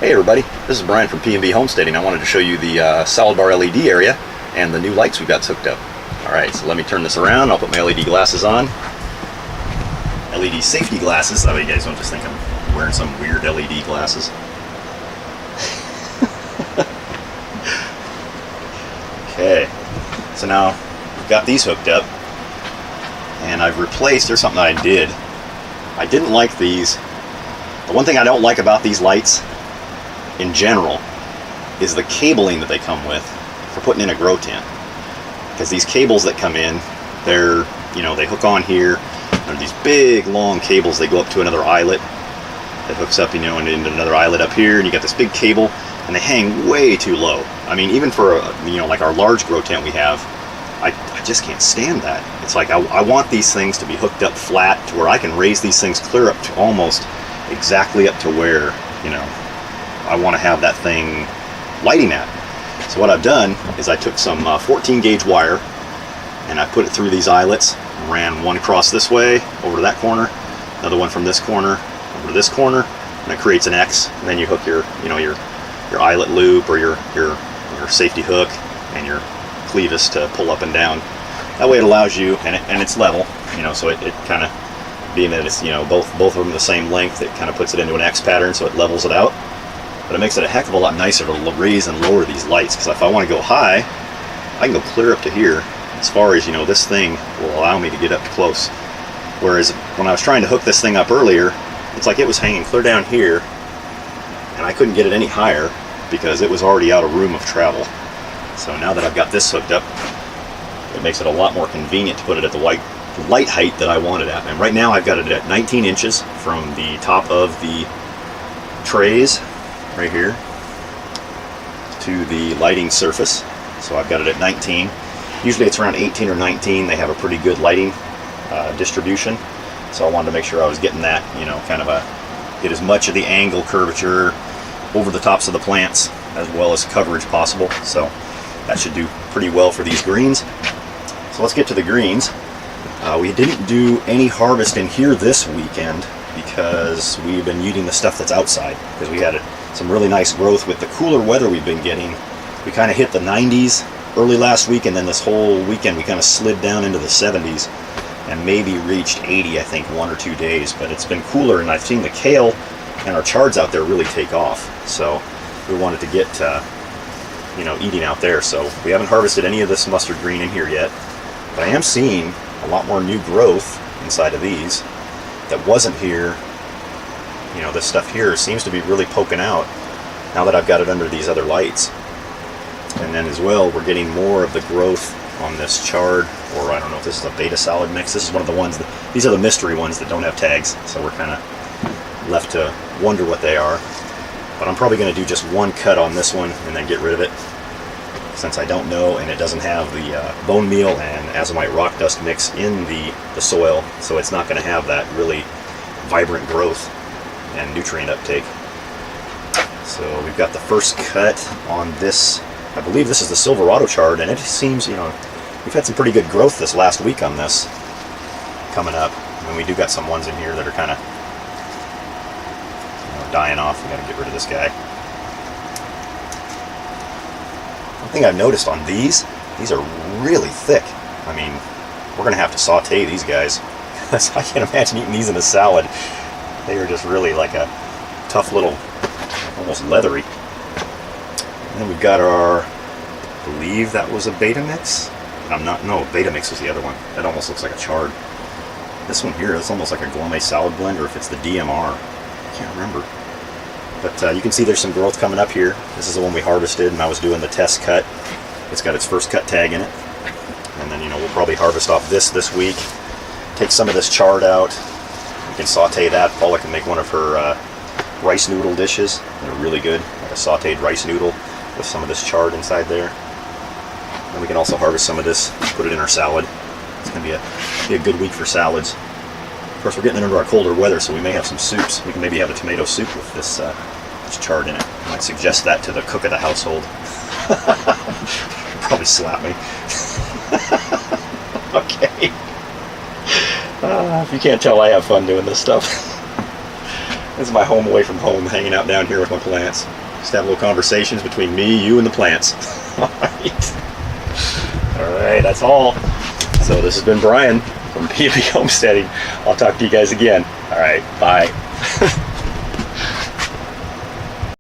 Hey everybody, this is Brian from PNB Homesteading. I wanted to show you the solid bar LED area and the new lights we've got hooked up. Alright, so let me turn this around. I'll put my LED glasses on. LED safety glasses, that way you guys don't just think I'm wearing some weird LED glasses. Okay, so now we've got these hooked up and I've replaced, there's something I did. I didn't like these. The one thing I don't like about these lights in general is the cabling that they come with for putting in a grow tent, because these cables that come in, they're, you know, they hook on here. They're these big long cables. They go up to another eyelet that hooks up, you know, and into another eyelet up here, and you got this big cable, and they hang way too low. I mean, even for a, you know, like our large grow tent we have, I just can't stand that. It's like I want these things to be hooked up flat to where I can raise these things clear up to almost exactly up to where, you know, I want to have that thing lighting at. So what I've done is I took some 14 gauge wire and I put it through these eyelets, ran one across this way over to that corner, another one from this corner over to this corner, and it creates an X. And then you hook your, you know, your eyelet loop or your safety hook and your clevis to pull up and down. That way it allows you, and it's level, you know, so it kind of, being that it's, you know, both of them the same length, it kind of puts it into an X pattern, so it levels it out. But it makes it a heck of a lot nicer to raise and lower these lights, because if I want to go high, I can go clear up to here. As far as, you know, this thing will allow me to get up close. Whereas when I was trying to hook this thing up earlier, it's like it was hanging clear down here, and I couldn't get it any higher because it was already out of room of travel. So now that I've got this hooked up, it makes it a lot more convenient to put it at the light height that I want it at. And right now I've got it at 19 inches from the top of the trays right here to the lighting surface. So I've got it at 19. Usually it's around 18 or 19. They have a pretty good lighting distribution. So I wanted to make sure I was getting that, you know, kind of get as much of the angle curvature over the tops of the plants as well as coverage possible. So that should do pretty well for these greens. So let's get to the greens. We didn't do any harvest in here this weekend because we've been eating the stuff that's outside, because we had some really nice growth with the cooler weather we've been getting. We kind of hit the 90s early last week, and then this whole weekend we kind of slid down into the 70s and maybe reached 80, I think, 1 or 2 days. But it's been cooler, and I've seen the kale and our chards out there really take off. So we wanted to get you know, eating out there. So we haven't harvested any of this mustard green in here yet, but I am seeing a lot more new growth inside of these that wasn't here. You know, this stuff here seems to be really poking out now that I've got it under these other lights. And then as well, we're getting more of the growth on this chard, or I don't know if this is a beta salad mix. This is one of the ones that, these are the mystery ones that don't have tags, so we're kind of left to wonder what they are. But I'm probably going to do just one cut on this one and then get rid of it, since I don't know, and it doesn't have the bone meal and azomite rock dust mix in the soil, so it's not going to have that really vibrant growth and nutrient uptake. So we've got the first cut on this. I believe this is the Silverado chard, and it seems, you know, we've had some pretty good growth this last week on this coming up. And we do got some ones in here that are kind of, you know, dying off. We got to get rid of this guy. One thing I've noticed on these are really thick. I mean, we're going to have to saute these guys, because I can't imagine eating these in a salad. They are just really like a tough little, almost leathery. And then we've got our, I believe that was a beta mix. No, beta mix was the other one. That almost looks like a chard. This one here is almost like a gourmet salad blend, or if it's the DMR. I can't remember. But you can see there's some growth coming up here. This is the one we harvested, and I was doing the test cut. It's got its first cut tag in it. And then, you know, we'll probably harvest off this week. Take some of this chard out. We can saute that. Paula can make one of her rice noodle dishes. They're really good, like a sauteed rice noodle with some of this chard inside there. And we can also harvest some of this, put it in our salad. It's going to be a good week for salads. Of course, we're getting into our colder weather, so we may have some soups. We can maybe have a tomato soup with this chard in it. I might suggest that to the cook of the household. Probably slap me. Okay. If you can't tell, I have fun doing this stuff. This is my home away from home, hanging out down here with my plants. Just have little conversations between me, you, and the plants. All right, that's all. So this has been Brian from PNB Homesteading. I'll talk to you guys again. All right, bye.